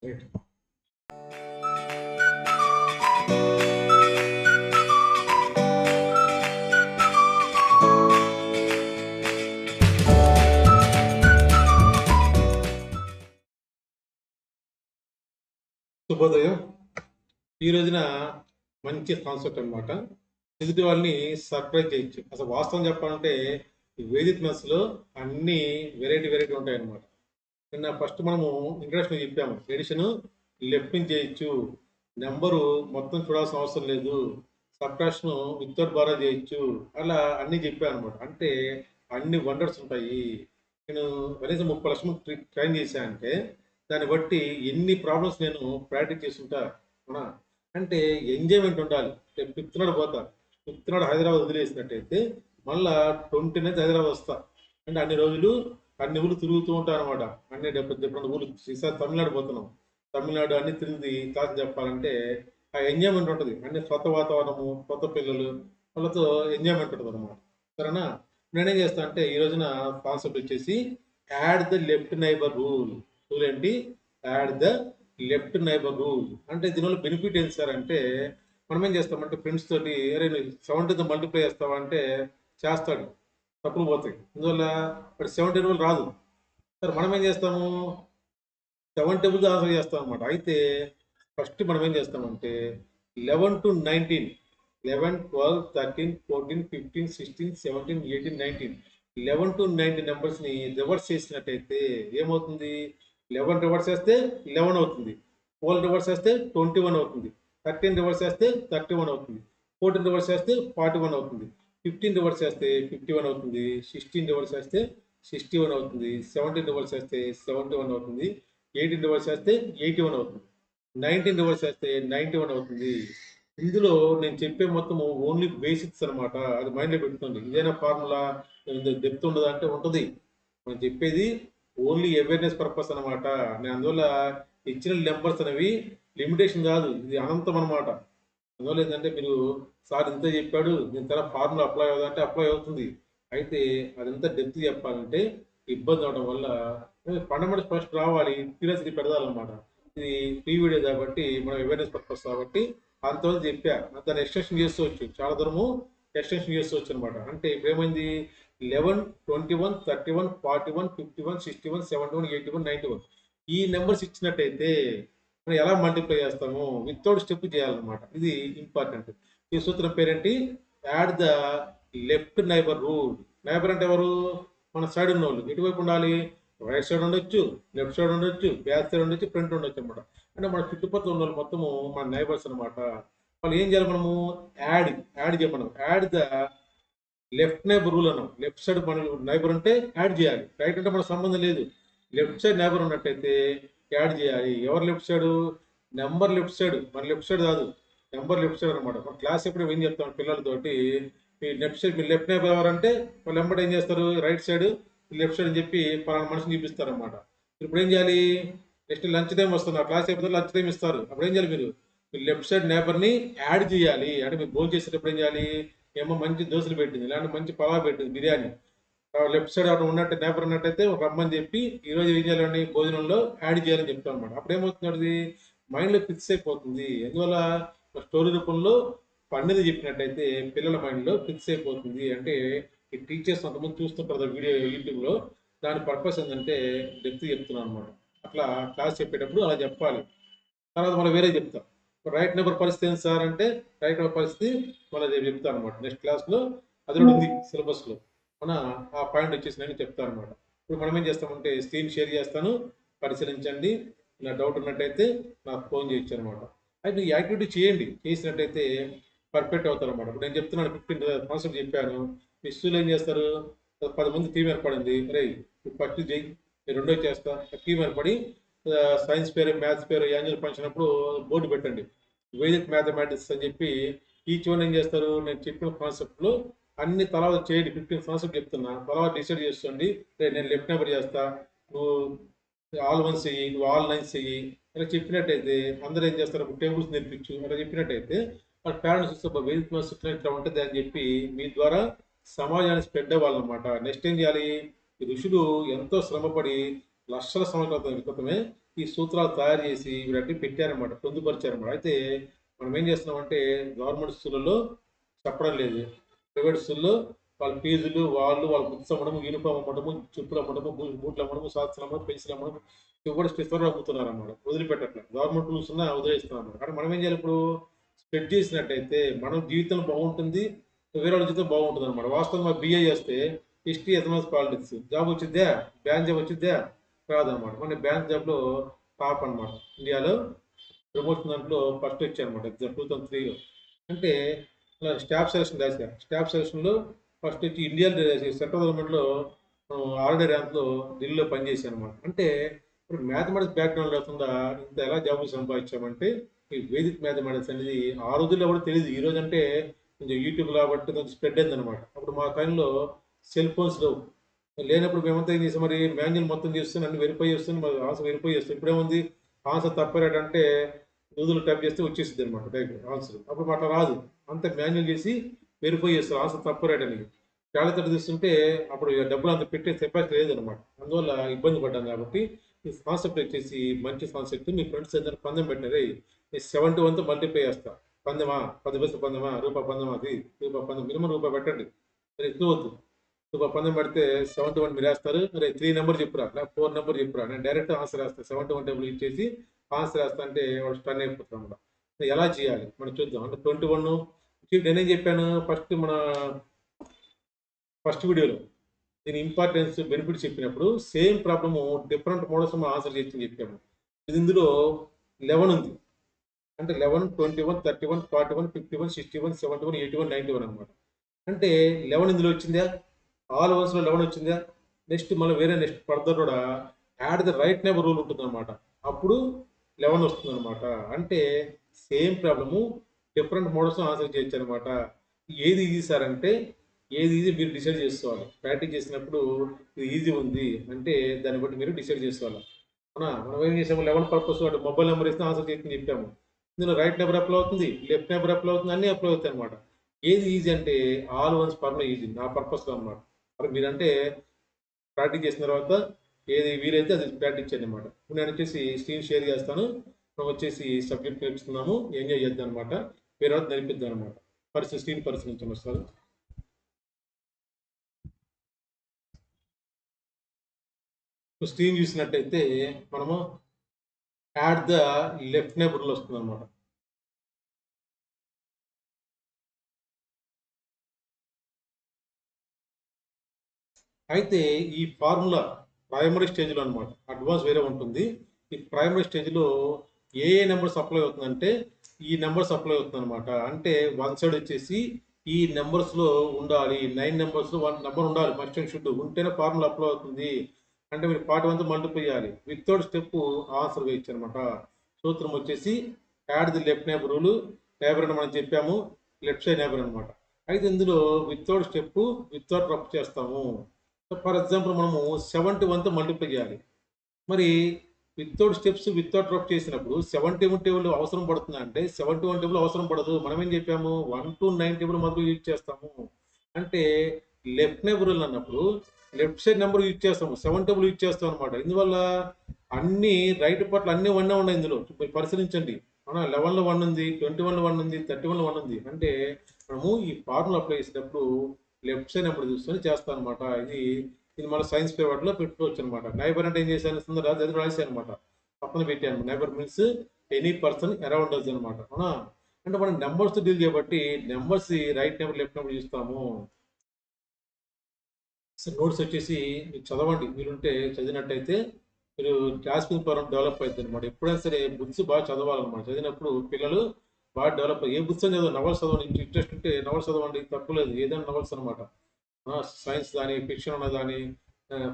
Right. శుభోదయం. ఈ రోజున మంచి కాన్సెప్ట్ అనమాట. ఎదుటి వాళ్ళని సర్ప్రైజ్ చేయొచ్చు. అసలు వాస్తవం చెప్పాలంటే ఈ వేదిక్ మెస్లో అన్ని వెరైటీ ఉంటాయి అనమాట. నిన్న ఫస్ట్ మనము ఇంట్రడక్షన్ చెప్పాము. ఎడిషన్ లెఫ్ట్ నుంచి చేయొచ్చు, నెంబరు మొత్తం చూడాల్సిన అవసరం లేదు, సబ్ట్రాక్షన్ వితౌట్ బారా చేయొచ్చు, అలా అన్నీ చెప్పాను అనమాట. అంటే అన్ని వండర్స్ ఉంటాయి. నేను కనీసం 30 లక్షలు ట్రైన్ చేశానంటే దాన్ని బట్టి ఎన్ని ప్రాబ్లమ్స్ నేను ప్రాక్టీస్ చేసుకుంటా. అవునా? అంటే ఎంజాయ్మెంట్ ఉండాలి. ఫిఫ్త్ నాడు పోతా, ఫిఫ్త్ నాడు హైదరాబాద్ వదిలేసినట్టయితే మళ్ళా 29th హైదరాబాద్ వస్తా. అంటే అన్ని రోజులు అన్ని ఊళ్ళు తిరుగుతూ ఉంటాను అనమాట. అన్ని డిఫరెంట్ ఊళ్ళు. ఈసారి తమిళనాడు పోతున్నాం. తమిళనాడు అన్ని తిరిగి క్లాస్ చెప్పాలంటే ఆ ఎంజాయ్మెంట్ ఉంటుంది. అన్ని కొత్త వాతావరణము, కొత్త పిల్లలు, వాళ్ళతో ఎంజాయ్మెంట్ ఉంటుంది అనమాట. సరేనా? నేనేం చేస్తా అంటే ఈ రోజున కాన్సెప్ట్ వచ్చేసి add the left neighbour rule. Rule ఏంటి? Add the left neighbour rule. అంటే దీనివల్ల బెనిఫిట్ ఏంటి సార్ అంటే, మనం ఏం చేస్తామంటే ఫ్రెండ్స్ తోటి అరే నువ్వు 70తో మల్టిప్లై చేస్తావా అంటే చేస్తాడు, తప్పులు పోతాయి. అందువల్ల వాడు 70 రూల్ రాదు. సరే మనం ఏం చేస్తాము, 7 టేబుల్స్ ఆన్సర్ చేస్తాం అనమాట. అయితే ఫస్ట్ మనం ఏం చేస్తామంటే 11 to 19, 11, 12, 13, 14, 15, 16, 17, 18, 19, 11 to 19 నెంబర్స్ని రివర్స్ చేసినట్టయితే ఏమవుతుంది? 11 రివర్స్ చేస్తే 11 అవుతుంది, 12 రివర్స్ చేస్తే 21 అవుతుంది, 13 రివర్స్ చేస్తే 31 అవుతుంది, 14 రివర్స్ చేస్తే 41 అవుతుంది, 15 రివర్స్ చేస్తే 51 అవుతుంది, 16 రివర్స్ చేస్తే 61 అవుతుంది, 17 రివర్స్ చేస్తే 71 అవుతుంది, 18 రివర్స్ చేస్తే 81 అవుతుంది, 19 రివర్స్ చేస్తే 91 అవుతుంది. ఇందులో నేను చెప్పే మొత్తం ఓన్లీ బేసిక్స్ అనమాట. అది మైండ్లో పెట్టుకోండి. ఇదేనా ఫార్ములా డెప్త్ ఉండదా అంటే ఉంటుంది. మనం చెప్పేది ఓన్లీ అవేర్నెస్ పర్పస్ అనమాట. నేను అందువల్ల ఇచ్చిన నెంబర్స్ అనేవి లిమిటేషన్ కాదు, ఇది అనంతం అనమాట. అందువల్ల ఏంటంటే మీరు సార్ ఇంత చెప్పాడు, దీని తర్వాత ఫార్ములా అప్లై అవుతుందంటే అప్లై అవుతుంది. అయితే అదంతా డెప్త్ చెప్పాలంటే ఇబ్బంది అవడం వల్ల ఫండమెంటల్స్ ఫస్ట్ రావాలి, క్యూరియాసిటీ పెడదాలన్నమాట. ఇది ఫ్రీ వీడియో కాబట్టి మనం అవేర్నెస్ పర్పస్ కాబట్టి అంతవరకు చెప్పా. దాన్ని ఎక్స్టెన్షన్ చేసుకోవచ్చు, చాలా దూరము ఎక్స్టెన్షన్ చేసుకోవచ్చు అనమాట. అంటే ఇప్పుడు ఏమైంది, 11, 21, 31, 41, 51, 61, 71, 81, 91 ఈ నెంబర్స్ ఇచ్చినట్టయితే మనం ఎలా మల్టిప్లై చేస్తాము, వితౌట్ స్టెప్ చేయాలన్నమాట. ఇది ఇంపార్టెంట్. ఈ సూత్రం పేరేంటి? Add the left neighbour rule. Neighbour అంటే ఎవరు? మన సైడ్ ఉన్న వాళ్ళు. ఎటువైపు ఉండాలి? రైట్ సైడ్ ఉండొచ్చు, లెఫ్ట్ సైడ్ ఉండొచ్చు, బ్యాక్ సైడ్ ఉండొచ్చు, ఫ్రంట్ ఉండొచ్చు అనమాట. అంటే మన చుట్టుపక్కల ఉన్న వాళ్ళు మొత్తము మన నైబర్స్ అనమాట. వాళ్ళు ఏం చేయాలి, మనము యాడ్ చేయమన్నాం. Add the left neighbour rule అన్నాం. లెఫ్ట్ సైడ్ మన నైబర్ ఉంటే యాడ్ చేయాలి. రైట్ అంటే మనకు సంబంధం లేదు. లెఫ్ట్ సైడ్ నైబర్ ఉన్నట్టయితే యాడ్ చేయాలి. ఎవరు left side? Number left side, మన లెఫ్ట్ సైడ్ కాదు, నెంబర్ లెఫ్ట్ సైడ్ అనమాట. మన క్లాస్ ఎప్పుడు ఏం చెప్తాం పిల్లలతోటి, మీ లెఫ్ట్ సైడ్, మీ లెఫ్ట్ నైబర్ ఎవరంటే వాళ్ళు వెంబడి ఏం చేస్తారు, రైట్ సైడ్ లెఫ్ట్ సైడ్ అని చెప్పి పలానా మనిషిని చూపిస్తారు అనమాట. ఇప్పుడు ఏం చేయాలి, నెక్స్ట్ లంచ్ టైం వస్తుంది, ఆ క్లాస్ అయిపోతే లంచ్ టైం ఇస్తారు. అప్పుడు ఏం చేయాలి, మీరు మీ లెఫ్ట్ సైడ్ నైబర్ని యాడ్ చేయాలి. అంటే మీరు భోజనం చేసేటప్పుడు ఏం చేయాలి, ఏమో మంచి దోశలు పెట్టింది, లేదంటే మంచి పలావ్ పెట్టింది, బిర్యానీ, లెఫ్ట్ సైడ్ అక్కడ ఉన్నట్టు నేపర్ ఉన్నట్టయితే ఒక అమ్మని చెప్పి ఈరోజు ఏం చేయాలని భోజనంలో యాడ్ చేయాలని చెప్తాం అనమాట. అప్పుడు ఏమవుతుంది, అది మైండ్లో ఫిక్స్ అయిపోతుంది. అందువల్ల స్టోరీ రూపంలో పండిది చెప్పినట్టయితే పిల్లల మైండ్లో ఫిక్స్ అయిపోతుంది. అంటే ఈ టీచర్స్ అంతమంది చూస్తుంటారు కదా వీడియో యూట్యూబ్లో, దాని పర్పస్ ఏంటంటే డెప్త్ చెప్తున్నాను అనమాట. అట్లా క్లాస్ చెప్పేటప్పుడు అలా చెప్పాలి. తర్వాత మనం వేరే చెప్తాం. రైట్ నెంబర్ పరిస్థితి ఏంటి సార్ అంటే, రైట్ నెంబర్ పరిస్థితి మనం చెప్తాను అనమాట. నెక్స్ట్ క్లాస్లో అది కూడా ఉంది సిలబస్లో. మన ఆ పాయింట్ వచ్చేసి నేను చెప్తాను అనమాట. ఇప్పుడు మనం ఏం చేస్తామంటే స్క్రీన్ షేర్ చేస్తాను, పరిశీలించండి. నా డౌట్ ఉన్నట్టయితే నాకు ఫోన్ చేయొచ్చు అనమాట. అయితే ఈ యాక్టివిటీ చేయండి, చేసినట్టయితే పర్ఫెక్ట్ అవుతారు అనమాట. ఇప్పుడు నేను చెప్తున్నాను 15 కాన్సెప్ట్ చెప్పాను. మీ స్కూల్లో ఏం చేస్తారు, 10 మంది టీం ఏర్పడింది, రే ఫస్ట్ చేయి, రెండో చేస్తా, టీం ఏర్పడి సైన్స్ పేరు, మ్యాథ్స్ పేరు, యాన్యువల్ ఫంక్షన్ అప్పుడు బోర్డు పెట్టండి, వేదిక్ మ్యాథమెటిక్స్ అని చెప్పి. ఈచ్ వన్ ఏం చేస్తారు, నేను చెప్పిన కాన్సెప్ట్లో అన్ని తర్వాత చేయండి. 15 కాన్సెప్ట్ చెప్తున్నా, తర్వాత డిసైడ్ చేసుకోండి. నేను లెఫ్ట్ నెంబర్ చేస్తా, నువ్వు ఆల్ వన్స్ చెయ్యి, నువ్వు ఆల్ నైన్స్ చెయ్యి, ఇలా చెప్పినట్టయితే అందరూ ఏం చేస్తారు, టేబుల్స్ నేర్పించు అలా చెప్పినట్టయితే వాళ్ళ పేరెంట్స్ వస్తే వేదిక్ మ్యాథ్స్ ఇట్లా ఉంటుంది అని చెప్పి మీ ద్వారా సమాజానికి స్ప్రెడ్ అవ్వాలన్నమాట. నెక్స్ట్ ఏం చేయాలి, ఈ ఋషులు ఎంతో శ్రమపడి లక్షల సంవత్సరాల క్రితమే ఈ సూత్రాలు తయారు చేసి వీళ్ళంటే పెట్టారనమాట, పొందుపరిచారనమాట. అయితే మనం ఏం చేస్తున్నామంటే గవర్నమెంట్ స్కూళ్ళలో చెప్పడం లేదు. ప్రైవేట్ స్కూల్లో వాళ్ళ ఫీజులు, వాళ్ళ బుక్స్ అమ్మడము, యూనిఫామ్ అమ్మడము, చెప్పులు అమ్మడము, బూట్లు అమ్మడము, సాక్స్లు అమ్మడం, పెన్సిల్ అమ్మడం, ఇవి కూడా స్టిఫర్ అమ్ముతున్నారు అన్నమాట. వదిలిపెట్టట్లేదు. గవర్నమెంట్ రూల్స్ ఉన్నా వదిలేస్తున్నాం అన్నమాట. కానీ మనం ఏం చేయాలి ఇప్పుడు? స్ప్రెడ్ చేసినట్టయితే మనం జీవితం బాగుంటుంది, వేరే వాళ్ళ జీవితం బాగుంటుంది అనమాట. వాస్తవంగా BA చేస్తే హిస్టరీ, ఎకనామిక్స్, పాలిటిక్స్ జాబ్ వచ్చిద్దా? బ్యాంక్ జాబ్ వచ్చిద్దా? రాదనమాట. మన బ్యాంక్ జాబ్లో టాప్ అనమాట. ఇండియాలో ప్రమోషన్ దాంట్లో ఫస్ట్ వచ్చాయన్నమాట ఎగ్జామ్ 2003లో. అంటే అలా స్టాఫ్ సెలక్షన్ రాశారు. స్టాఫ్ సెలక్షన్లో ఫస్ట్ వచ్చి ఇండియన్ సెంట్రల్ గవర్నమెంట్లో ఆల్రెడీ ర్యాంక్లో ఢిల్లీలో పనిచేశాను అనమాట. అంటే ఇప్పుడు మ్యాథమెటిక్స్ బ్యాక్గ్రౌండ్ లేకుండా ఇంత ఎలా జాబులు సంపాదించామంటే ఈ వేదిక్ మ్యాథమెటిక్స్ అనేది ఆ రోజుల్లో కూడా తెలియదు. ఈ రోజు అంటే కొంచెం యూట్యూబ్ కాబట్టి కొంచెం స్ప్రెడ్ అయింది అనమాట. అప్పుడు మా టైంలో సెల్ ఫోన్స్ లేనప్పుడు మేమంతా ఏం చేసాం, మరి మాన్యువల్ మొత్తం చేస్తాను, అన్ని వెరిఫై చేస్తాను, మరి ఆన్సర్ వెరిఫై చేస్తాను. ఇప్పుడేముంది, ఆన్సర్ తప్పారంటే గూగుల్ టైప్ చేస్తే వచ్చేసింది అనమాట డైరెక్ట్ ఆన్సర్. అప్పుడు అట్లా రాదు, అంత మాన్యువల్ చేసి వెరిఫై చేస్తారు ఆన్సర్ తప్పారని. క్యాలిక్యులేటర్ తీసుకుంటే అప్పుడు డబ్బులు అంత పెట్టే కెపాసిటీ లేదనమాట. అందువల్ల ఇబ్బంది పడ్డాం. కాబట్టి ఈ కాన్సెప్ట్ వచ్చేసి మంచి కాన్సెప్ట్. మీ ఫ్రెండ్స్ ఏదైనా పందెం పెట్టినారే, ఈ 71తో మల్టిప్లై చేస్తా. పందెమా, 10 పైసలు పందెమా, రూపాయి పందెమా, అది రూపాయి పందెం, మినిమం రూపాయి పెట్టండి, మరి ఎక్కువ వద్దు. రూపాయి పందెం పెడితే 71 మీరు వేస్తారు. మరి 3 నెంబర్ చెప్పురా, లేకపోతే 4 నెంబర్ చెప్పురా, నేను డైరెక్ట్ ఆన్సర్ వేస్తాను. 71 టేబుల్ ఇచ్చేసి ఆన్సర్ వేస్తా అంటే వాడు స్టన్ అయిపోతాం అనమాట. ఎలా చేయాలి మనం చూద్దాం. అంటే 21 నేనేం చెప్పాను ఫస్ట్ వీడియోలో దీని ఇంపార్టెన్స్, బెనిఫిట్స్ చెప్పినప్పుడు సేమ్ ప్రాబ్లము డిఫరెంట్ మోడల్స్ మనం ఆన్సర్ చేయొచ్చని చెప్పాము. ఇది ఇందులో 11 ఉంది. అంటే 11, 21, 31, 41, 51, 61, 71, 81, 91 అనమాట. అంటే 11 ఇందులో వచ్చిందా? ఆల్ ఓవర్స్లో 11 వచ్చిందా? నెక్స్ట్ మళ్ళీ వేరే నెక్స్ట్ ఫర్దర్ కూడా add the right number rule ఉంటుంది అనమాట. అప్పుడు 11 వస్తుంది అనమాట. అంటే same problem different models answer చేయొచ్చు అనమాట. ఏది ఈజీ సార్ అంటే, ఏది ఈజీ మీరు డిసైడ్ చేసుకోవాలి. ప్రాక్టీస్ చేసినప్పుడు ఇది ఈజీ ఉంది అంటే దాన్ని బట్టి మీరు డిసైడ్ చేసుకోవాలి. అవునా? మనం ఏం చేసాము, 11 పర్పస్ అంటే మొబైల్ నెంబర్ ఇస్తే ఆన్సర్ చేయొచ్చని చెప్పాము. ఇందులో రైట్ నెంబర్ అప్లై అవుతుంది, లెఫ్ట్ నెంబర్ అప్లై అవుతుంది, అన్నీ అప్లై అవుతాయి అనమాట. ఏది ఈజీ అంటే ఆల్ వన్స్ పర్లో ఈజీ నా పర్పస్లో అనమాట. మరి మీరంటే ప్రాక్టీస్ చేసిన తర్వాత ఏది వీలైతే అది ప్రాక్టీస్ చేయండి అనమాట. ఇప్పుడు నేను వచ్చేసి స్క్రీన్ షేర్ చేస్తాను. మనం వచ్చేసి సబ్జెక్ట్ నేర్చుకున్నాము, ఎంజాయ్ చేద్దాం అనమాట. వేరే వాళ్ళకి నేర్పిద్దాం అనమాట. స్క్రీన్ పరిశీలించండి వస్తారు. స్క్రీన్ చూసినట్టయితే మనము యాడ్ ద లెఫ్ట్ నెబర్లో వస్తుంది అనమాట. అయితే ఈ ఫార్ములా ప్రైమరీ స్టేజ్లో అనమాట, అడ్వాన్స్ వేరే ఉంటుంది. ఈ ప్రైమరీ స్టేజ్లో ఏ నెంబర్స్ అప్లై అవుతుందంటే ఈ నెంబర్స్ అప్లై అవుతుంది అనమాట. అంటే వన్ సైడ్ వచ్చేసి ఈ నెంబర్స్లో ఉండాలి, 9 నెంబర్స్లో 1 నెంబర్ ఉండాలి, మస్ట్ అండ్ షుడ్ ఉంటేనే ఫార్ములా అప్లై అవుతుంది. అంటే మీరు పార్ట్ 1తో మల్టిప్లై చేయాలి. వితౌట్ స్టెప్ ఆన్సర్ వేయచ్చు అనమాట. సూత్రం వచ్చేసి add the left neighbour rule. Neighbour అని మనం చెప్పాము, లెఫ్ట్ సైడ్ నేబర్ అనమాట. అయితే ఇందులో వితౌట్ స్టెప్, వితౌట్ రఫ్ చేస్తాము. ఫర్ ఎగ్జాంపుల్ మనము 71తో మల్టిప్లై చేయాలి. మరి వితౌట్ స్టెప్స్, వితౌట్ రఫ్ చేసినప్పుడు 71 టేబుల్ అవసరం పడుతుంది అంటే 71 టేబుల్ అవసరం పడదు. మనం ఏం చెప్పాము, 1 to 9 టేబుల్ మాత్రం యూజ్ చేస్తాము. అంటే లెఫ్ట్ నెంబర్ అన్నప్పుడు లెఫ్ట్ సైడ్ నెంబర్ యూజ్ చేస్తాము, 7 టేబుల్ యూజ్ చేస్తాం అనమాట. ఇందువల్ల అన్ని రైట్ పట్ల అన్ని 1 ఉన్నాయి ఇందులో. మీరు పరిశీలించండి. 11లో 1 ఉంది, 21లో 1 ఉంది, 31లో 1 ఉంది. అంటే మనము ఈ ఫార్ములా అప్లై చేసేటప్పుడు లెఫ్ట్ సైడ్ నెంబర్ చూసుకొని చేస్తాం అనమాట. ఇది మన సైన్స్ పేపర్లో పెట్టుకోవచ్చు అనమాట. నైబర్ అంటే ఏం చేశాను, సుందర అది రాశాను అనమాట, పక్కన పెట్టాను. Neighbour means any person around us అనమాట. అవునా? అంటే మనం నెంబర్స్ డీల్ చేయబట్టి numbers right number, left number చూస్తాము. నోట్స్ వచ్చేసి మీరు చదవండి, మీరుంటే చదివినట్టయితే మీరు గ్రాస్పింగ్ పవర్ డెవలప్ అవుతుంది అనమాట. ఎప్పుడైనా సరే బుక్స్ బాగా చదవాలన్నమాట. చదివినప్పుడు పిల్లలు బాగా డెవలప్ ఏ బుక్స్ అని చదవండి, నవల్స్ చదవండి. ఇంట్రెస్ట్ ఉంటే నవల్స్ చదవండి, తప్పులేదు. ఏదైనా నవల్స్ అనమాట, సైన్స్ కానీ, ఫిక్షన్ ఉన్న కానీ,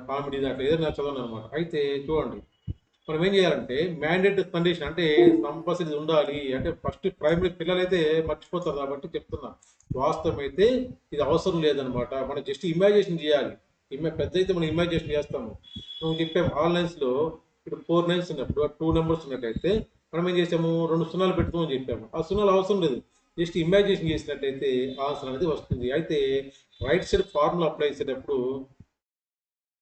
కామెడీ దాంట్లో ఏదైనా చదవండి అనమాట. అయితే చూడండి, మనం ఏం చేయాలంటే మ్యాండేట్ కండిషన్ అంటే కంపల్సరీ ఉండాలి. అంటే ఫస్ట్ ప్రైమరీ పిల్లలైతే మర్చిపోతారు కాబట్టి చెప్తున్నా. వాస్తవం అయితే ఇది అవసరం లేదనమాట. మనం జస్ట్ ఇమాజినేషన్ చేయాలి. పెద్ద అయితే మనం ఇమాజినేషన్ చేస్తాము. నువ్వు చెప్పాము ఆన్లైన్స్లో ఇప్పుడు 4 9 ఉన్నప్పుడు 2 నెంబర్స్ ఉన్నట్టయితే మనం ఏం చేసాము, 2 సున్నాలు పెట్టుకోమని చెప్పాము. ఆ సున్నాలు అవసరం లేదు, జస్ట్ ఇమాజినేషన్ చేసినట్టయితే ఆన్సర్ అనేది వస్తుంది. అయితే రైట్ సైడ్ ఫార్ములా అప్లై చేసేటప్పుడు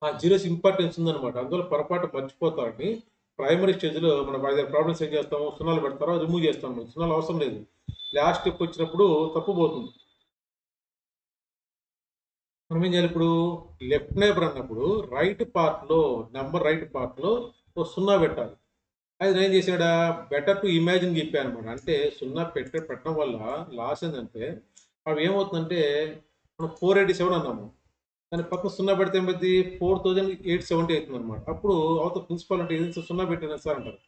ఆ జీరోస్ ఇంపార్టెన్స్ ఉందన్నమాట. అందువల్ల పొరపాటు మర్చిపోతారని ప్రైమరీ స్టేజ్లో మనం 5 ప్రాబ్లమ్స్ ఏం చేస్తాము, సున్నాలు పెడతారో రిమూవ్ చేస్తాము. సున్నాలు అవసరం లేదు. లాస్ట్ స్టెప్ వచ్చినప్పుడు తప్పు పోతుంది. మనం ఏం చేయాలి ఇప్పుడు, లెఫ్ట్ నైబర్ అన్నప్పుడు రైట్ పార్ట్లో, రైట్ పార్ట్లో ఓ సున్నా పెట్టాలి. అది నేను ఏం చేశాడా, బెటర్ టు ఇమాజిన్ చెప్పాను అనమాట. అంటే సున్నా పెట్టడం వల్ల లాస్ ఏంటంటే, అవి ఏమవుతుందంటే మనం 487 అన్నాము, దాని పక్కన సున్నా పెడితే ఏమైంది, 4870 అవుతుంది అనమాట. అప్పుడు అవతల ప్రిన్సిపాల్ అంటే ఏది సున్నా పెట్టిన సార్ అంటారు.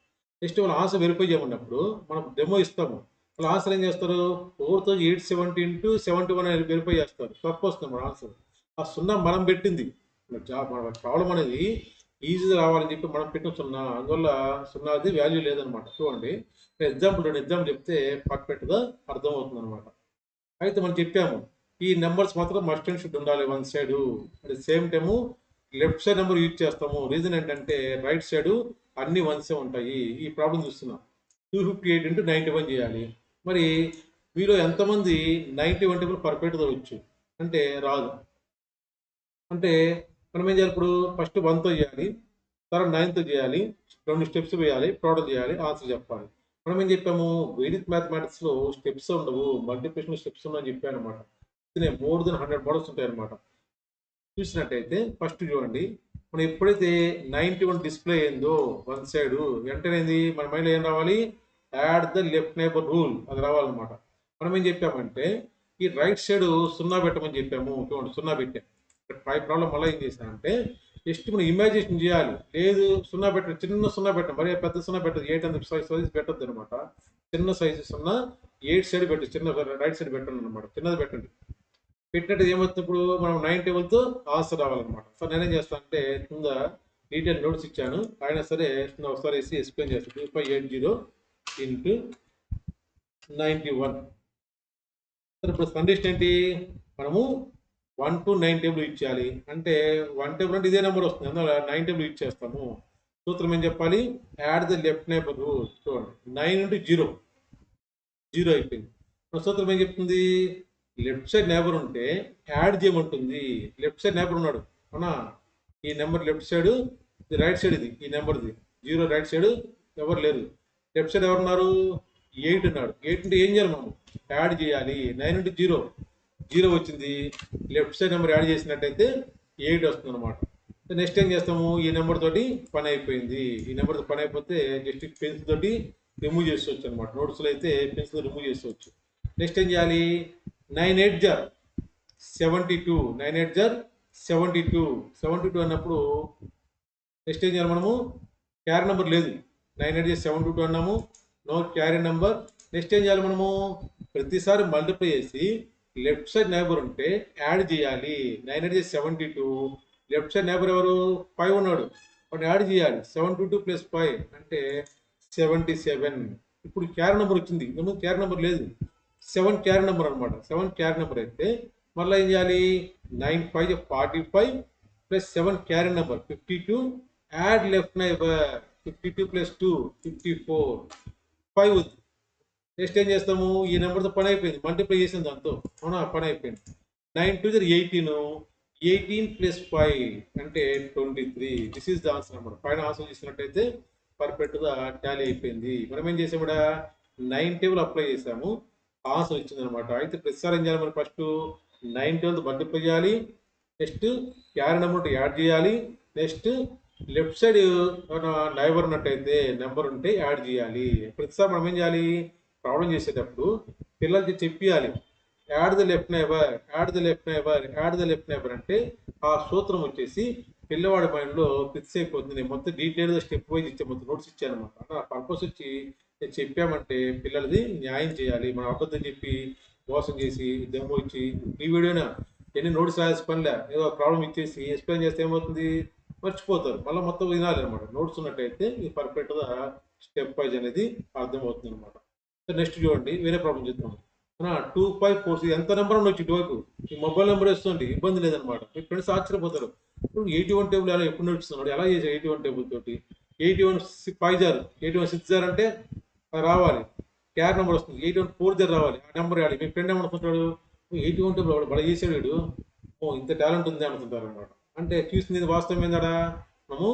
నెక్స్ట్ వాళ్ళు ఆన్సర్ వెరిఫై చేయమన్నప్పుడు మనం డెమో ఇస్తాము. వాళ్ళు ఆన్సర్ ఏం చేస్తారు, 4870 ఇంటూ 71 అని వెరిఫై చేస్తారు. తప్పు వస్తుంది మన ఆన్సర్. ఆ సున్నా మనం పెట్టింది. మన ప్రాబ్లం అనేది ఈజీగా రావాలని చెప్పి మనం పెట్టిన సున్నా, అందువల్ల సున్నాది వాల్యూ లేదనమాట. చూడండి, రెండు ఎగ్జాంపుల్ చెప్తే పర్ఫెక్ట్గా అర్థమవుతుంది అనమాట. అయితే మనం చెప్పాము ఈ నెంబర్స్ మాత్రం మస్ట్ అండ్ షుడ్ ఉండాలి one side. At same time left side number use చేస్తాము. రీజన్ ఏంటంటే రైట్ సైడ్ అన్ని వన్సే ఉంటాయి. ఈ ప్రాబ్లం చూస్తున్నాం, 258 ఇంటూ 91 చేయాలి. మరి మీలో ఎంతమంది 91 టేబుల్ పర్ఫెక్ట్గా వచ్చు అంటే రాదు. అంటే మనం ఏం చేయాలి ఇప్పుడు, ఫస్ట్ 1తో చేయాలి, తర్వాత 9తో చేయాలి, 2 స్టెప్స్ వేయాలి, టోటల్ చేయాలి, ఆన్సర్ చెప్పాలి. మనం ఏం చెప్పాము, వేదిక్ మ్యాథమెటిక్స్లో స్టెప్స్ ఉండవు, మల్టిప్లికేషన్ స్టెప్స్ ఉన్నాయని చెప్పాను అనమాట. మోర్ దెన్ 100 మోడల్స్ ఉంటాయి అనమాట. చూసినట్టయితే ఫస్ట్ చూడండి, మనం ఎప్పుడైతే 91 డిస్ప్లే అయిందో వన్ సైడ్, వెంటనే మన మైండ్లో ఏం రావాలి, add the left neighbour rule, అది రావాలన్నమాట. మనం ఏం చెప్పామంటే ఈ రైట్ సైడ్ సున్నా పెట్టమని చెప్పాము. చూడండి, సున్నా పెట్టాం. 5 ప్రాబ్లం మళ్ళీ ఏం చేశానంటే జస్ట్ మనం ఇమాజినేషన్ చేయాలి. లేదు సున్నా పెట్టండి, చిన్న సున్నా పెట్టండి, మరి పెద్ద సున్నా పెట్టదు, 8 అంత సైజ్ పెట్టద్దు అనమాట. చిన్న సైజు సున్నా 8 సైడ్ పెట్టు, చిన్న రైట్ సైడ్ పెట్టండి అనమాట, చిన్నది పెట్టండి. పెట్టినట్టు ఏమవుతుంది, ఇప్పుడు మనం 9 టేబుల్తో ఆన్సర్ రావాలన్నమాట. సో నేనేం చేస్తాను అంటే కింద డీటెయిల్ నోట్స్ ఇచ్చాను, అయినా సరే ఒకసారి వేసి ఎక్స్ప్లెయిన్ చేస్తాను. 2580 ఇంటూ 91. ఇప్పుడు కండిషన్ ఏంటి, మనము 1 to 9 టేబుల్ ఇచ్చేయాలి. అంటే 1 టేబుల్ అంటే ఇదే నెంబర్ వస్తుంది, అందులో 9 టేబుల్ ఇచ్చేస్తాము. సూత్రం ఏం చెప్పాలి, add the left neighbour rule. చూడండి, 9 ఇంటూ 0 అయిపోయింది. సూత్రం ఏం చెప్తుంది, లెఫ్ట్ సైడ్ నేబర్ ఉంటే యాడ్ చేయమంటుంది. లెఫ్ట్ సైడ్ నేబర్ ఉన్నాడు అవునా, ఈ నెంబర్ లెఫ్ట్ సైడ్, ఇది రైట్ సైడ్, ఇది ఈ నెంబర్ది 0 రైట్ సైడ్ ఎవరు లేరు. లెఫ్ట్ సైడ్ ఎవరున్నారు, 8 ఉన్నాడు. 8 అంటే ఏం చేయాలి, మనం యాడ్ చేయాలి. 9 ఇంటూ 0 వచ్చింది. లెఫ్ట్ సైడ్ నెంబర్ యాడ్ చేసినట్టయితే 8 వస్తుంది అనమాట. నెక్స్ట్ ఏం చేస్తాము, ఈ నెంబర్ తోటి పని అయిపోయింది. ఈ నెంబర్ పని అయిపోతే జస్ట్ పెన్సిల్ తోటి రిమూవ్ చేసుకోవచ్చు అనమాట. నోట్స్లో అయితే పెన్సిల్ రిమూవ్ చేసుకోవచ్చు. నెక్స్ట్ ఏం చేయాలి, 9 8 జర్ 72, 9 8 జర్ 72 అన్నప్పుడు నెక్స్ట్ ఏం చేయాలి, మనము క్యారీ నెంబర్ లేదు, 9 8 జర్ 72 అన్నాము, నో క్యారీ నెంబర్. నెక్స్ట్ ఏం చేయాలి, మనము ప్రతిసారి మల్టిప్లై చేసి లెఫ్ట్ సైడ్ నైబర్ ఉంటే యాడ్ చేయాలి. 9 8 జర్ 72, లెఫ్ట్ సైడ్ నైబర్ ఎవరు 5 ఉన్నాడు, వాడు యాడ్ చేయాలి. 72 ప్లస్ 5 అంటే 77. ఇప్పుడు క్యారీ నెంబర్ వచ్చింది, ఇంతకుముందు క్యారీ నెంబర్ లేదు, 7 క్యారీ నెంబర్ అనమాట. 7 క్యారీ నెంబర్ అయితే మళ్ళీ ఏం చేయాలి, 9 5 45 plus 7 carry number 52, add left neighbour 52 plus 2 54, 5 ఉంది. నెక్స్ట్ ఏం చేస్తాము, ఈ నెంబర్తో పని అయిపోయింది, మల్టిప్లై చేసింది దాంతో అవునా, పని అయిపోయింది. 9 2 18, 18 ప్లస్ 5 అంటే 23. దిస్ ఈస్ ద ఆన్సర్ అనమాట. పైన ఆన్సర్ చేసినట్టయితే పర్ఫెక్ట్గా టాలీ అయిపోయింది. మనం ఏం చేసాం ఇక్కడ 9 టేబుల్ అప్లై చేసాము, ఆన్సర్ వచ్చింది అనమాట. అయితే ప్రతిసారి ఏం చేయాలి, మనం ఫస్ట్ 9 టేబుల్ మల్టిప్లై చేయాలి, నెక్స్ట్ క్యారీ నెంబర్ యాడ్ చేయాలి, నెక్స్ట్ లెఫ్ట్ సైడ్ నైబర్ ఉన్నట్టయితే నెంబర్ ఉంటే యాడ్ చేయాలి. ప్రతిసారి మనం ఏం చేయాలి, ప్రాబ్లం చేసేటప్పుడు పిల్లలకి చెప్పియాలి, add the left neighbour, add the left neighbour, add the left neighbour అంటే ఆ సూత్రం వచ్చేసి పిల్లవాడి మైండ్లో ఫిక్స్ అయిపోతుంది. నేను మొత్తం డీటెయిల్గా స్టెప్ వైజ్ ఇచ్చే మొత్తం నోట్స్ ఇచ్చాను అనమాట. నా పర్పస్ వచ్చి నేను చెప్పామంటే పిల్లలది న్యాయం చేయాలి. మనం అబద్ధం చెప్పి మోసం చేసి డెమో ఇచ్చి ఈ వీడియోనా ఎన్ని నోట్స్ రాయాల్సిన పనిలే, ఏదో ప్రాబ్లం ఇచ్చేసి ఎక్స్ప్లెయిన్ చేస్తే ఏమవుతుంది, మర్చిపోతారు. మళ్ళీ మొత్తం వినాలి అనమాట. నోట్స్ ఉన్నట్టయితే ఇది పర్ఫెక్ట్గా స్టెప్ వైజ్ అనేది అర్థమవుతుంది అనమాట. నెక్స్ట్ చూడండి, వేరే ప్రాబ్లం చేద్దాం. 2 5 4 6 ఎంత నెంబర్ ఉండొచ్చు ఇటువైపు, ఈ మొబైల్ నెంబర్ వేస్తుంది, ఇబ్బంది లేదనమాట. మీ ఫ్రెండ్స్ ఆశ్చర్యపోతారు, ఇప్పుడు 81 టేబుల్ ఎలా ఎప్పుడు నడుస్తున్నాడు, ఎలా చేసావు 81 టేబుల్ తోటి. 81 5 జార్, 81 6 జార్ అంటే రావాలి, క్యార్ నెంబర్ వస్తుంది. 81 4 జార్ రావాలి, ఆ నెంబర్ ఆడి. మీ ఫ్రెండ్ ఏమనుకుంటాడు, 81 టేబుల్ వాడు బల చేసాడు వీడు, ఇంత టాలెంట్ ఉంది అనుకుంటారు అనమాట. అంటే చూసింది వాస్తవం ఏందా, మనము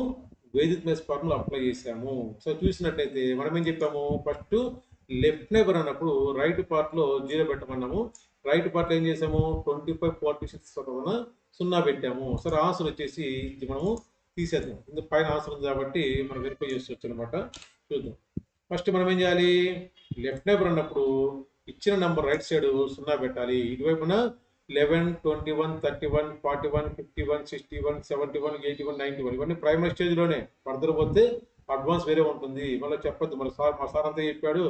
వేదిక్ మెస్ ఫార్ములా అప్లై చేసాము. సో చూసినట్టయితే మనం ఏం చెప్పాము, ఫస్ట్ లెఫ్ట్ నైబర్ అన్నప్పుడు రైట్ పార్ట్లో 0 పెట్టమన్నాము. రైట్ పార్ట్లో ఏం చేసాము, 25 46 0 పెట్టాము. సరే ఆన్సర్ వచ్చేసి ఇది మనము తీసేద్దాం. ఇందులో పైన ఆన్సర్ ఉంది కాబట్టి మనం వెరిఫై చేసుకోవచ్చు అనమాట. చూద్దాం. ఫస్ట్ మనం ఏం చేయాలి, లెఫ్ట్ నైబర్ అన్నప్పుడు ఇచ్చిన నెంబర్ రైట్ సైడ్ 0 పెట్టాలి. ఇటువైపున 11 21 31 41 51 61 71 81 91 ఇవన్నీ ప్రైమరీ స్టేజ్లోనే. ఫర్దర్ పోతే అడ్వాన్స్ వేరే ఉంటుంది. మళ్ళీ చెప్పొద్దు, మళ్ళీ మా సార్ అంతా చెప్పాడు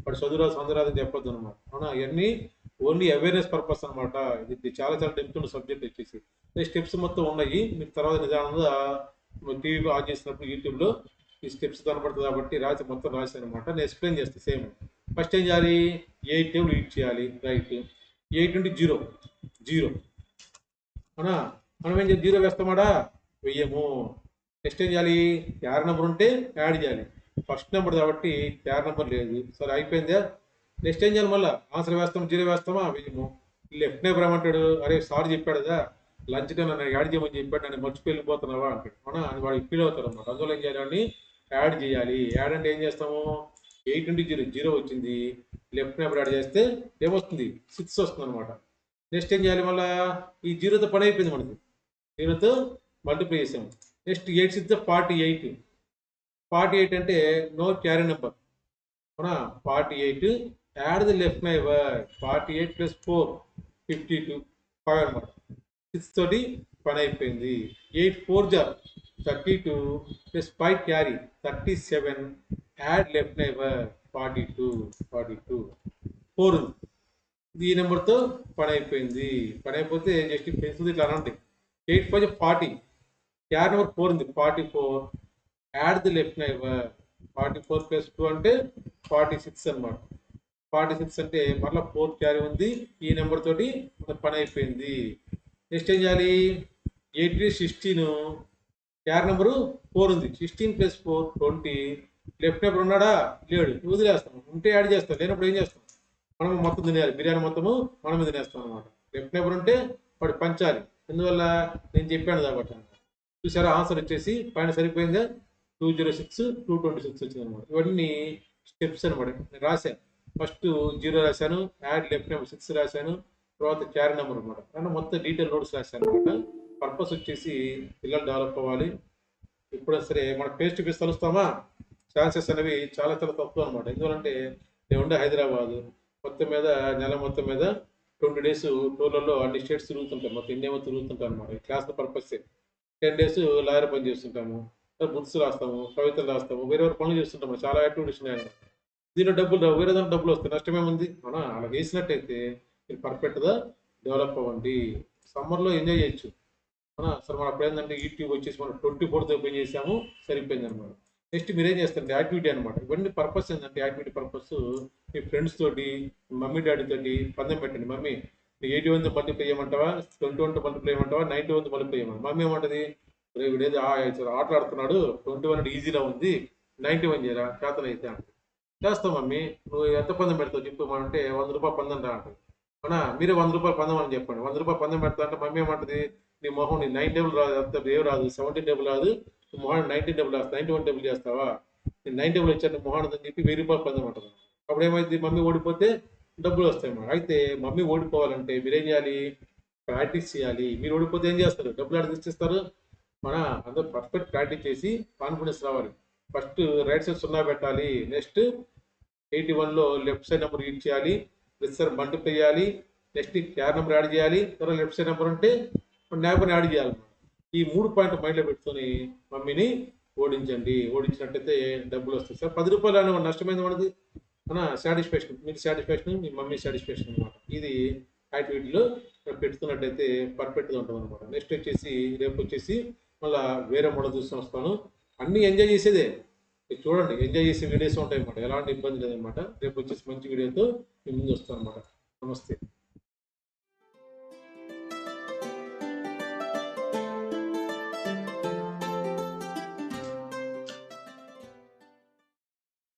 వాడు చదువురాదు సందురాదు అని చెప్పొద్దు అనమాట. అవునా, ఇవన్నీ ఓన్లీ అవేర్నెస్ పర్పస్ అనమాట. ఇది చాలా చాలా డెప్త్ ఉన్న సబ్జెక్ట్ వచ్చేసి స్టెప్స్ మొత్తం ఉన్నాయి. మీకు తర్వాత నిదానంగా టీవీ ఆన్ చేసినప్పుడు యూట్యూబ్లో ఈ స్టెప్స్ కనబడుతుంది కాబట్టి రాసి మొత్తం రాశాను అనమాట. నేను ఎక్స్ప్లెయిన్ చేస్తాను సేమ్. ఫస్ట్ ఏం చేయాలి, 8 టేబుల్ యూజ్ చేయాలి. రైట్, 8 నుండి 0 0 అవునా, మనం ఏం చేయాలి, 0 వేస్తామాడా, వెయ్యము. నెక్స్ట్ ఏం చేయాలి, క్యార్ నెంబర్ ఉంటే యాడ్ చేయాలి. ఫస్ట్ నెంబర్ కాబట్టి క్యార్ నెంబర్ లేదు. సరే అయిపోయిందా. నెక్స్ట్ ఏం చేయాలి, మళ్ళీ ఆన్సర్ వేస్తాం, 0 వేస్తామా, వెయ్యము. లెఫ్ట్ నైబర్ ఏమంటాడు, అరే సార్ చెప్పాడు కదా లంచ్ టైం నన్ను యాడ్ చేయమని చెప్పాడు, నన్ను మర్చిపోయి వెళ్ళిపోతున్నావా అంటాడు. అవునా, అని వాడికి ఫీల్ అవుతాడు అనమాట. అందువల్ల ఏం చేయాలని యాడ్ చేయాలి. యాడ్ అంటే ఏం చేస్తాము, 8 నుండి 0 0 వచ్చింది. లెఫ్ట్ నైబర్ యాడ్ చేస్తే ఏమొస్తుంది, 6 వస్తుంది అనమాట. నెక్స్ట్ ఏం చేయాలి, మళ్ళీ ఈ 0తో పని అయిపోయింది మనకి, 0తో మల్టిప్లై చేసాము. నెక్స్ట్ 8 6 48 48 అంటే నో క్యారీ నెంబర్. అవునా, 48 యాడ్ ది లెఫ్ట్ నైబర్ 48 + 4 52 5 అనమాట. 6 తోటి పని అయిపోయింది. 8 4 32 + 5 క్యారీ 37 యాడ్ లెఫ్ట్ నైబర్ 42 4 ఉంది. ఈ నెంబర్తో పని అయిపోయింది. పని అయిపోతే జస్ట్ పెన్సిల్ ఇట్లా అనండి. 8 5 40 క్యారీ నెంబర్ 4 ఉంది, 44 యాడ్ ది లెఫ్ట్ నైబర్ 44 + 2 అంటే 46 అనమాట. 46 అంటే మళ్ళీ 4 క్యారీ ఉంది. ఈ నెంబర్ తోటి పని అయిపోయింది. నెక్స్ట్ ఏం చేయాలి, 8 16 క్యారీ నెంబరు 4 ఉంది, 16 + 4 20 లెఫ్ట్ నైబర్ ఉన్నాడా, లేడు, వదిలేస్తాం. ఉంటే యాడ్ చేస్తాం, లేనప్పుడు ఏం చేస్తాం, మనం మొత్తం తినేయాలి. బిర్యానీ మొత్తము మనమే తినేస్తాం అనమాట. లెఫ్ట్ నైబర్ ఉంటే వాడు పంచాలి. ఎందువల్ల, నేను చెప్పాను కాబట్టి. చూసారా, ఆన్సర్ వచ్చేసి పైన సరిపోయిందా, 206 226 వచ్చింది అనమాట. ఇవన్నీ స్టెప్స్ అనమాట. నేను రాశాను, ఫస్ట్ 0 రాశాను, యాడ్ లెఫ్ట్ నైబర్ 6 రాశాను, తర్వాత క్యారీ నెంబర్ అనమాట. అంటే మొత్తం డీటెయిల్ నోట్స్ రాశాను అనమాట. పర్పస్ వచ్చేసి పిల్లలు డెవలప్ అవ్వాలి. ఎప్పుడైనా సరే మన ఫేస్ టు ఫేస్ కలుస్తామా, ఛాన్సెస్ అనేవి చాలా చాలా తక్కువ అనమాట. ఎందుకంటే నేను ఉండే హైదరాబాద్ మొత్తం మీద నెల మొత్తం మీద 20 డేస్ టూర్లలో అన్ని స్టేట్స్ తిరుగుతుంటాం, మొత్తం ఇండియా మొత్తం తిరుగుతుంటాం అనమాట. ఈ క్లాస్ పర్పస్ 10 డేస్ లాయర్ పని చేస్తుంటాము, బుక్స్ రాస్తాము, కవితలు రాస్తాము, వేరే పనులు చేస్తుంటాము. చాలా యాక్టివిటీస్ ఉన్నాయి. దీనిలో డబ్బులు రావు, వేరే దాంట్లో డబ్బులు వస్తాయి, నష్టమేముంది. అవునా, అలా వేసినట్టయితే మీరు పర్ఫెక్ట్గా డెవలప్ అవ్వండి. సమ్మర్లో ఎంజాయ్ చేయొచ్చు. అసలు మనం అప్పుడు ఏంటంటే యూట్యూబ్ వచ్చేసి మనం 24 ఓపెన్ చేసాము, సరిపోయింది అనమాట. నెక్స్ట్ మీరేం చేస్తారంటే యాక్టివిటీ అనమాట. ఇవన్నీ పర్పస్ ఏంటంటే యాక్టివిటీ పర్పస్ మీ ఫ్రెండ్స్ తోటి, మమ్మీ డాడీ తోటి పందెం పెట్టండి. మమ్మీ 81 మల్టిప్లై చేయమంటావా, 21 మల్టిప్లై చేయమంటావా, 91 మల్టిప్లై చేయమంటావా. మమ్మీ ఏమంటది, వీడేది ఆటలు ఆడుతున్నాడు, 21 ఈజీలో ఉంది, 91 చేయరా చేతన అయితే అంటే చేస్తాం. మమ్మీ నువ్వు ఎంత పందెం పెడతావు చెప్పు అంటే 100 రూపాయలు పందెం రా అంటది. అవునా, మీరే 100 రూపాయలు పందెం అని చెప్పండి. 100 రూపాయలు పందెం పెడతా అంటే మమ్మీ ఏమంటది, నీ మొహం నీ 9 టేబుల్ రాదు, అంత ఏం రాదు, 17 టేబుల్ రాదు, మొహం 19 టేబుల్ రాదు, 91 టేబుల్ చేస్తావా, నేను 9 టేబుల్ వచ్చాను మొహం అని చెప్పి 1000 రూపాయలు పందెం అంటుంది. అప్పుడు ఏమైంది, మమ్మీ ఓడిపోతే డబ్బులు వస్తాయి అన్నమాట. అయితే మమ్మీ ఓడిపోవాలంటే మీరేం చేయాలి, ప్రాక్టీస్ చేయాలి. మీరు ఓడిపోతే ఏం చేస్తారు, డబ్బులు ఆడ తెచ్చిస్తారు. మన అందరూ పర్ఫెక్ట్ ప్రాక్టీస్ చేసి కాన్ఫిడెన్స్ రావాలి. ఫస్ట్ రైట్ సైడ్ 0 పెట్టాలి. నెక్స్ట్ 81లో లెఫ్ట్ సైడ్ నెంబర్ యూజ్ చేయాలి, ప్లస్ సార్ మల్టిప్లై చేయాలి. నెక్స్ట్ క్యార్ నెంబర్ యాడ్ చేయాలి. తర్వాత లెఫ్ట్ సైడ్ నెంబర్ ఉంటే నెంబర్ యాడ్ చేయాలి. ఈ 3 పాయింట్ మైండ్లో పెట్టుకొని మమ్మీని ఓడించండి. ఓడించినట్టయితే డబ్బులు వస్తాయి. సార్ 10 రూపాయలు నష్టమైంది మనది, మన సాటిస్ఫాక్షన్, మీకు సాటిస్ఫాక్షన్, మీ మమ్మీ సాటిస్ఫాక్షన్ అనమాట. ఇది యాక్టివిటీలో పెట్టుకున్నట్టయితే పర్ఫెక్ట్గా ఉంటుంది అనమాట. నెక్స్ట్ వచ్చేసి రేపు వచ్చేసి మళ్ళీ వేరే మోడల్ చూస్తూ వస్తాను. అన్నీ ఎంజాయ్ చేసేదే, చూడండి ఎంజాయ్ చేసే వీడియోస్ ఉంటాయి అనమాట. ఎలాంటి ఇబ్బంది లేదనమాట. రేపు వచ్చేసి మంచి వీడియోతో మీ ముందు వస్తాను అనమాట. నమస్తే.